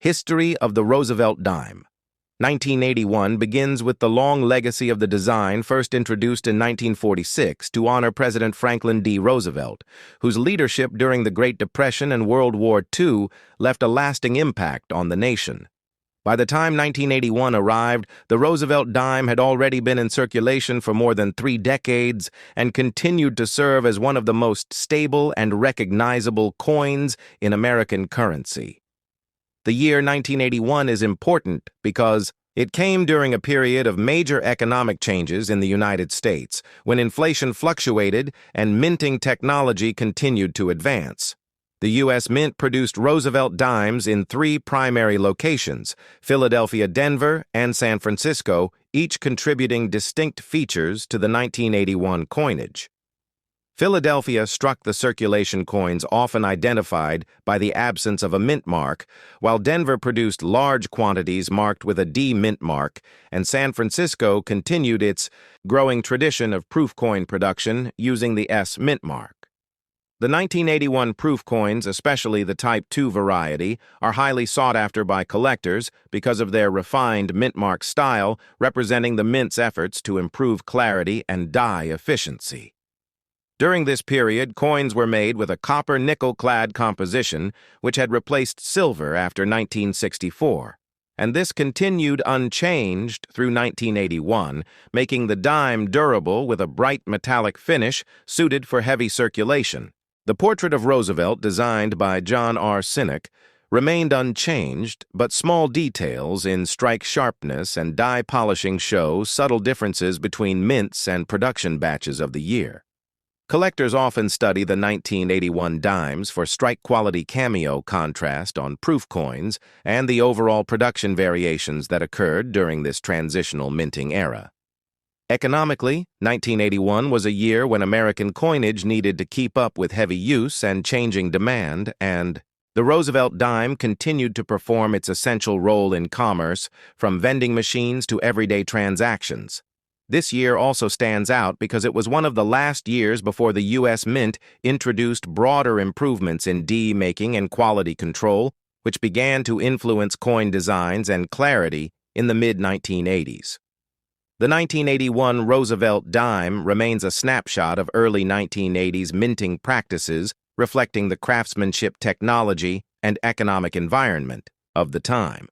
History of the Roosevelt Dime. 1981 begins with the long legacy of the design first introduced in 1946 to honor President Franklin D. Roosevelt, whose leadership during the Great Depression and World War II left a lasting impact on the nation. By the time 1981 arrived, the Roosevelt Dime had already been in circulation for more than 3 decades and continued to serve as one of the most stable and recognizable coins in American currency. The year 1981 is important because it came during a period of major economic changes in the United States, when inflation fluctuated and minting technology continued to advance. The U.S. Mint produced Roosevelt dimes in 3 primary locations: Philadelphia, Denver, and San Francisco, each contributing distinct features to the 1981 coinage. Philadelphia struck the circulation coins often identified by the absence of a mint mark, while Denver produced large quantities marked with a D mint mark, and San Francisco continued its growing tradition of proof coin production using the S mint mark. The 1981 proof coins, especially the Type II variety, are highly sought after by collectors because of their refined mint mark style, representing the mint's efforts to improve clarity and die efficiency. During this period, coins were made with a copper nickel-clad composition, which had replaced silver after 1964. And this continued unchanged through 1981, making the dime durable with a bright metallic finish suited for heavy circulation. The portrait of Roosevelt, designed by John R. Sinek, remained unchanged, but small details in strike sharpness and die polishing show subtle differences between mints and production batches of the year. Collectors often study the 1981 dimes for strike-quality cameo contrast on proof coins and the overall production variations that occurred during this transitional minting era. Economically, 1981 was a year when American coinage needed to keep up with heavy use and changing demand, and the Roosevelt dime continued to perform its essential role in commerce, from vending machines to everyday transactions. This year also stands out because it was one of the last years before the U.S. Mint introduced broader improvements in D-making and quality control, which began to influence coin designs and clarity in the mid-1980s. The 1981 Roosevelt dime remains a snapshot of early 1980s minting practices, reflecting the craftsmanship, technology, and economic environment of the time.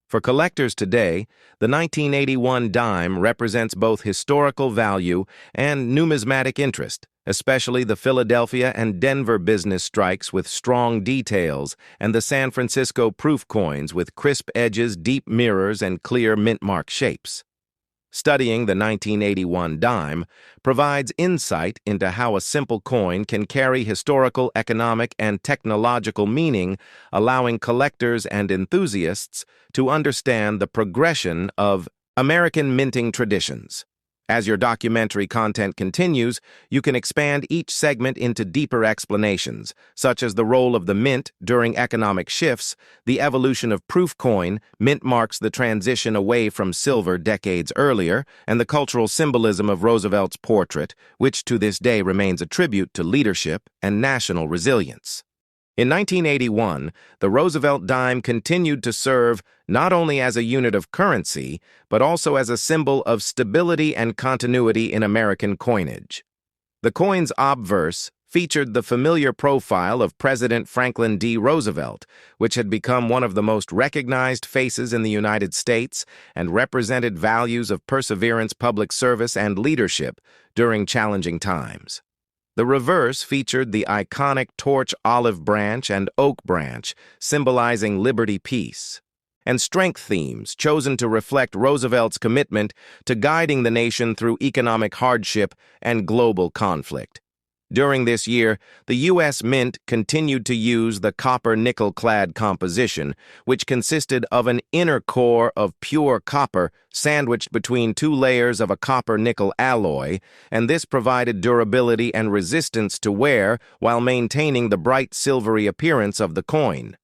For collectors today, the 1981 dime represents both historical value and numismatic interest, especially the Philadelphia and Denver business strikes with strong details and the San Francisco proof coins with crisp edges, deep mirrors, and clear mint mark shapes. Studying the 1981 dime provides insight into how a simple coin can carry historical, economic, and technological meaning, allowing collectors and enthusiasts to understand the progression of American minting traditions. As your documentary content continues, you can expand each segment into deeper explanations, such as the role of the mint during economic shifts, the evolution of proof coin, mint marks the transition away from silver decades earlier, and the cultural symbolism of Roosevelt's portrait, which to this day remains a tribute to leadership and national resilience. In 1981, the Roosevelt dime continued to serve not only as a unit of currency, but also as a symbol of stability and continuity in American coinage. The coin's obverse featured the familiar profile of President Franklin D. Roosevelt, which had become one of the most recognized faces in the United States and represented values of perseverance, public service, and leadership during challenging times. The reverse featured the iconic torch olive branch and oak branch, symbolizing liberty, peace, and strength themes chosen to reflect Roosevelt's commitment to guiding the nation through economic hardship and global conflict. During this year, the U.S. Mint continued to use the copper nickel-clad composition, which consisted of an inner core of pure copper sandwiched between 2 layers of a copper-nickel alloy, and this provided durability and resistance to wear while maintaining the bright silvery appearance of the coin.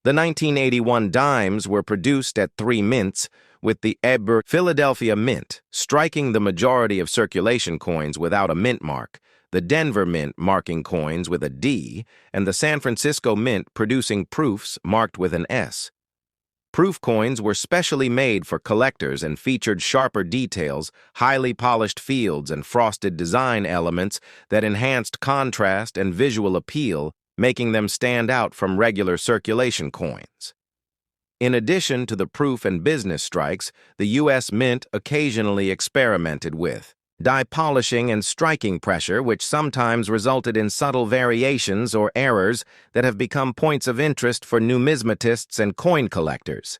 The 1981 dimes were produced at 3 mints, with the Philadelphia Mint striking the majority of circulation coins without a mint mark, the Denver Mint marking coins with a D, and the San Francisco Mint producing proofs marked with an S. Proof coins were specially made for collectors and featured sharper details, highly polished fields, and frosted design elements that enhanced contrast and visual appeal, making them stand out from regular circulation coins. In addition to the proof and business strikes, the U.S. Mint occasionally experimented with die polishing and striking pressure, which sometimes resulted in subtle variations or errors that have become points of interest for numismatists and coin collectors.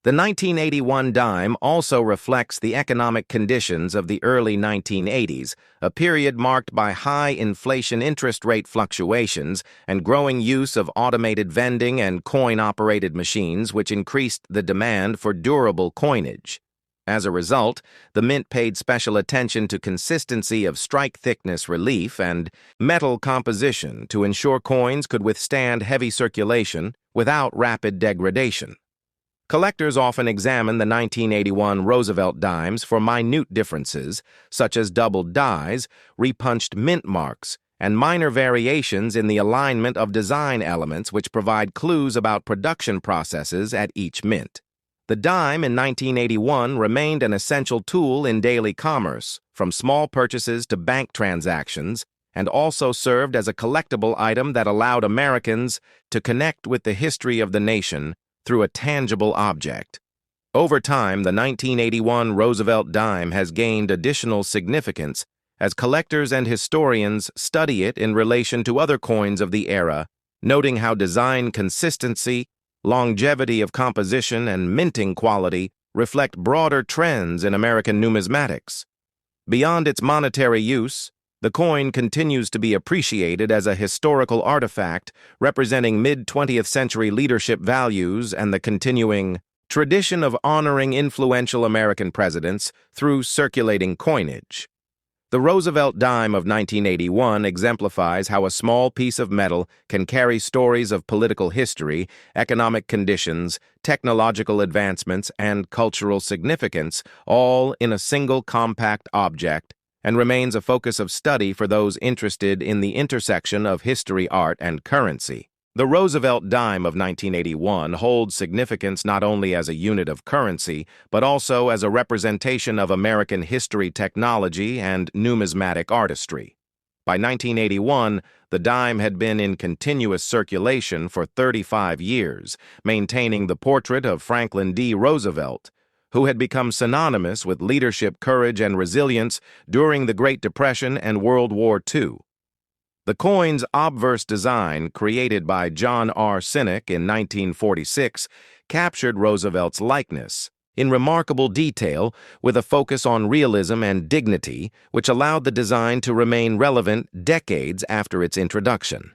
The 1981 dime also reflects the economic conditions of the early 1980s, a period marked by high inflation interest rate fluctuations and growing use of automated vending and coin-operated machines, which increased the demand for durable coinage. As a result, the Mint paid special attention to consistency of strike thickness relief and metal composition to ensure coins could withstand heavy circulation without rapid degradation. Collectors often examine the 1981 Roosevelt dimes for minute differences, such as doubled dies, repunched mint marks, and minor variations in the alignment of design elements which provide clues about production processes at each mint. The dime in 1981 remained an essential tool in daily commerce, from small purchases to bank transactions, and also served as a collectible item that allowed Americans to connect with the history of the nation through a tangible object. Over time, the 1981 Roosevelt dime has gained additional significance as collectors and historians study it in relation to other coins of the era, noting how design consistency, longevity of composition, and minting quality reflect broader trends in American numismatics. Beyond its monetary use, the coin continues to be appreciated as a historical artifact representing mid-20th century leadership values and the continuing tradition of honoring influential American presidents through circulating coinage. The Roosevelt dime of 1981 exemplifies how a small piece of metal can carry stories of political history, economic conditions, technological advancements, and cultural significance, all in a single compact object, and remains a focus of study for those interested in the intersection of history, art, and currency. The Roosevelt dime of 1981 holds significance not only as a unit of currency, but also as a representation of American history, technology, and numismatic artistry. By 1981, the dime had been in continuous circulation for 35 years, maintaining the portrait of Franklin D. Roosevelt, who had become synonymous with leadership, courage, and resilience during the Great Depression and World War II. The coin's obverse design, created by John R. Sinek in 1946, captured Roosevelt's likeness in remarkable detail with a focus on realism and dignity, which allowed the design to remain relevant decades after its introduction.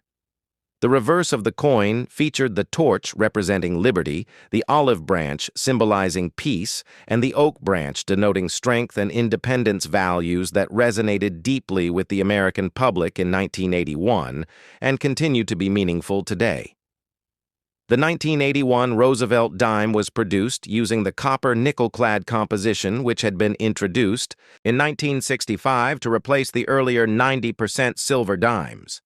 The reverse of the coin featured the torch representing liberty, the olive branch symbolizing peace, and the oak branch denoting strength and independence, values that resonated deeply with the American public in 1981 and continue to be meaningful today. The 1981 Roosevelt dime was produced using the copper nickel-clad composition which had been introduced in 1965 to replace the earlier 90% silver dimes.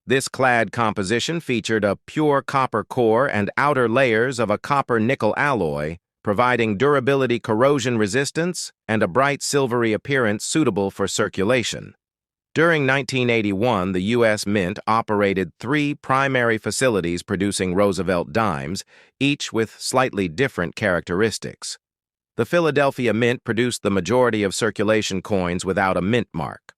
This clad composition featured a pure copper core and outer layers of a copper-nickel alloy, providing durability, corrosion resistance, and a bright silvery appearance suitable for circulation. During 1981, the U.S. Mint operated 3 primary facilities producing Roosevelt dimes, each with slightly different characteristics. The Philadelphia Mint produced the majority of circulation coins without a mint mark.